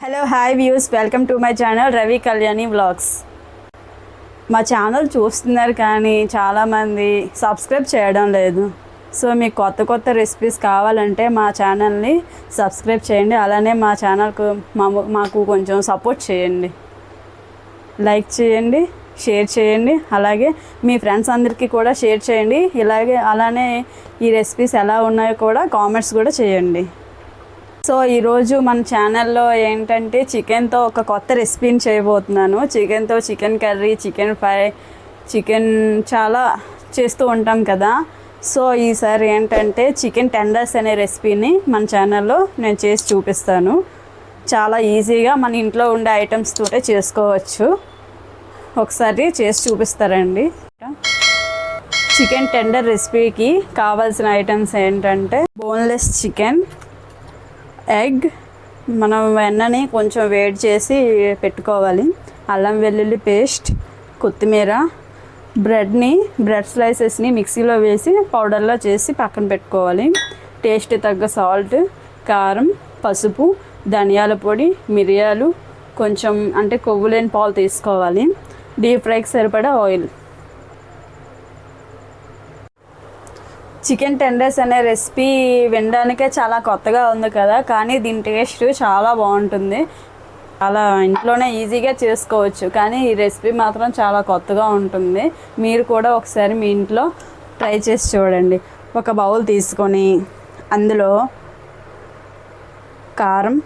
Hello hi views, welcome to my channel Ravi Kalyani vlogs. మా channel చూస్తున్నారు కానీ చాలామంది సబ్స్క్రైబ్ చేయడం లేదు. సో మీకు కొత్త కొత్త రెసిపీస్ కావాలంటే మా ఛానల్ని సబ్స్క్రైబ్ చేయండి. అలానే మా ఛానల్కు మాకు కొంచెం సపోర్ట్ చేయండి. లైక్ చేయండి, షేర్ చేయండి, అలాగే మీ ఫ్రెండ్స్ అందరికీ కూడా షేర్ చేయండి. అలానే ఈ రెసిపీస్ ఎలా ఉన్నాయో కూడా కామెంట్స్ కూడా చేయండి. సో ఈరోజు మన ఛానల్లో ఏంటంటే చికెన్తో ఒక కొత్త రెసిపీని చేయబోతున్నాను. చికెన్తో chicken curry, chicken fry, chicken చాలా చేస్తూ ఉంటాం కదా. సో ఈసారి ఏంటంటే చికెన్ టెండర్స్ అనే రెసిపీని మన ఛానల్లో నేను చేసి చూపిస్తాను. చాలా ఈజీగా మన ఇంట్లో ఉండే ఐటమ్స్ తోటే చేసుకోవచ్చు. ఒకసారి చేసి చూపిస్తారండి. చికెన్ టెండర్ రెసిపీకి కావాల్సిన ఐటమ్స్ ఏంటంటే బోన్లెస్ చికెన్, ఎగ్, మనం వెన్నని కొంచెం వేడి చేసి పెట్టుకోవాలి, అల్లం వెల్లుల్లి పేస్ట్, కొత్తిమీర, బ్రెడ్ స్లైసెస్ని మిక్సీలో వేసి పౌడర్లో చేసి పక్కన పెట్టుకోవాలి. టేస్ట్ తగ్గ సాల్ట్, కారం, పసుపు, ధనియాల పొడి, మిరియాలు, కొంచెం అంటే కొవ్వు లేని పాలు తీసుకోవాలి. డీప్ ఫ్రైకి సరిపడా ఆయిల్. చికెన్ టెండర్స్ అనే రెసిపీ వినడానికే చాలా కొత్తగా ఉంది కదా, కానీ దీని టేస్ట్ చాలా బాగుంటుంది. చాలా ఇంట్లోనే ఈజీగా చేసుకోవచ్చు, కానీ ఈ రెసిపీ మాత్రం చాలా కొత్తగా ఉంటుంది. మీరు కూడా ఒకసారి మీ ఇంట్లో ట్రై చేసి చూడండి. ఒక బౌల్ తీసుకొని అందులో కారం,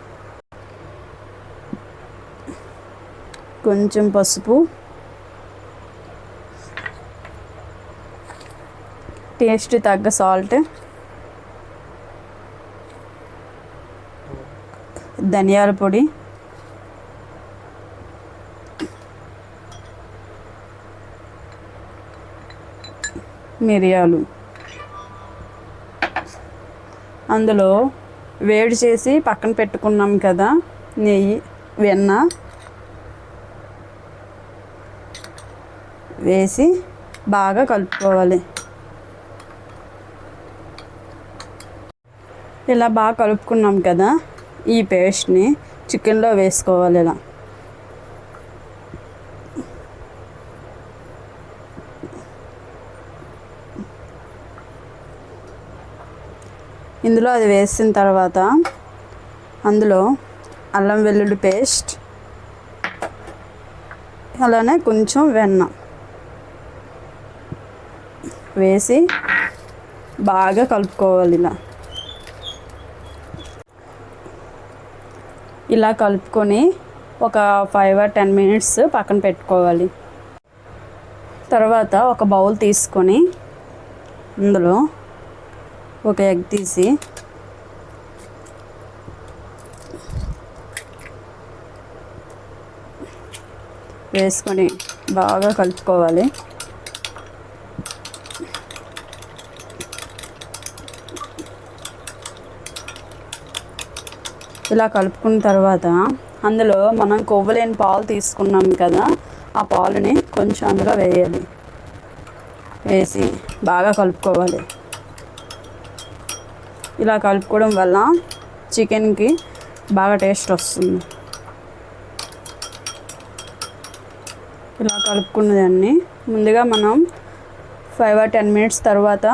కొంచెం పసుపు, టేస్ట్ తగ్గ సాల్ట్, ధనియాల పొడి, మిరియాలు, అందులో వేడి చేసి పక్కన పెట్టుకున్నాం కదా నెయ్యి, వెన్న వేసి బాగా కలుపుకోవాలి. ఇలా బాగా కలుపుకున్నాం కదా, ఈ పేస్ట్ని చికెన్లో వేసుకోవాలి. ఇలా ఇందులో అది వేసిన తర్వాత అందులో అల్లం వెల్లుల్లి పేస్ట్, అలానే కొంచెం వెన్న వేసి బాగా కలుపుకోవాలి. ఇలా కలుపుకొని ఒక 5 or 10 minutes పక్కన పెట్టుకోవాలి. తర్వాత ఒక బౌల్ తీసుకొని అందులో ఒక ఎగ్ తీసి వేసుకొని బాగా కలుపుకోవాలి. ఇలా కలుపుకున్న తర్వాత అందులో మనం కొవ్వులేని పాలు తీసుకున్నాం కదా, ఆ పాలుని కొంచెం అందులో వేయాలి. వేసి బాగా కలుపుకోవాలి. ఇలా కలుపుకోవడం వల్ల చికెన్కి బాగా టేస్ట్ వస్తుంది. ఇలా కలుపుకున్న దాన్ని ముందుగా మనం 5 or 10 minutes తర్వాత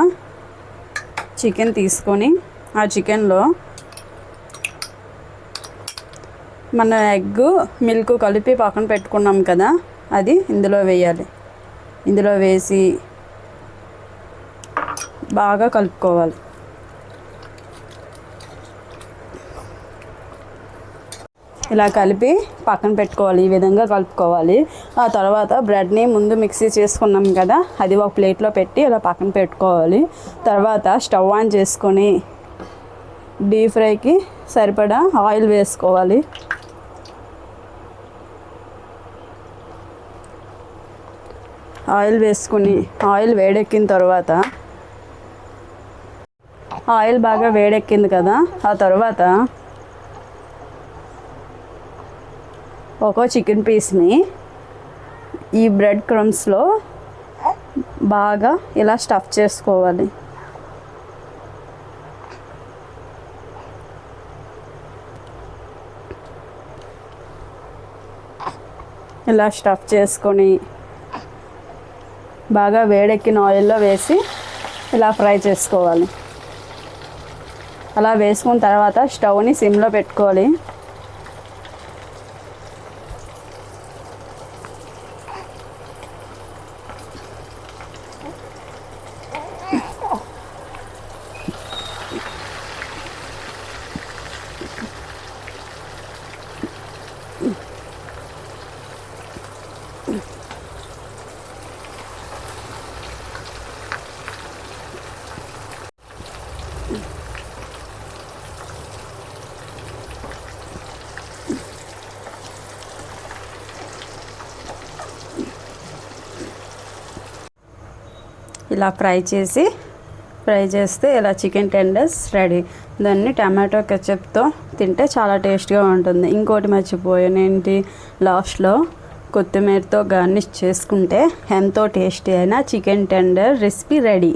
చికెన్ తీసుకొని ఆ చికెన్లో మన ఎగ్, మిల్క్ కలిపి పక్కన పెట్టుకున్నాం కదా, అది ఇందులో వేయాలి. ఇందులో వేసి బాగా కలుపుకోవాలి. ఇలా కలిపి పక్కన పెట్టుకోవాలి. ఈ విధంగా కలుపుకోవాలి. ఆ తర్వాత బ్రెడ్ని ముందు మిక్సీ చేసుకున్నాం కదా, అది ఒక ప్లేట్లో పెట్టి ఇలా పక్కన పెట్టుకోవాలి. తర్వాత స్టవ్ ఆన్ చేసుకొని డీప్ ఫ్రైకి సరిపడా ఆయిల్ వేసుకోవాలి. ఆయిల్ వేసుకుని ఆయిల్ వేడెక్కిన తర్వాత ఆయిల్ బాగా వేడెక్కింది కదా, ఆ తర్వాత ఒక చికెన్ పీస్ని ఈ బ్రెడ్ క్రమ్స్లో బాగా ఇలా స్టఫ్ చేసుకోవాలి. ఇలా స్టఫ్ చేసుకొని బాగా వేడెక్కిన ఆయిల్లో వేసి ఇలా ఫ్రై చేసుకోవాలి. అలా వేసుకున్న తర్వాత స్టవ్ని సిమ్లో పెట్టుకోవాలి. ఇలా ఫ్రై చేస్తే ఇలా చికెన్ టెండర్స్ రెడీ. దాన్ని టమాటో కెచప్తో తింటే చాలా టేస్ట్గా ఉంటుంది. ఇంకోటి మర్చిపోయాను ఏంటి, లాస్ట్లో కొత్తిమీరతో గార్నిష్ చేసుకుంటే ఎంతో టేస్టీ అయిన చికెన్ టెండర్ రెసిపీ రెడీ.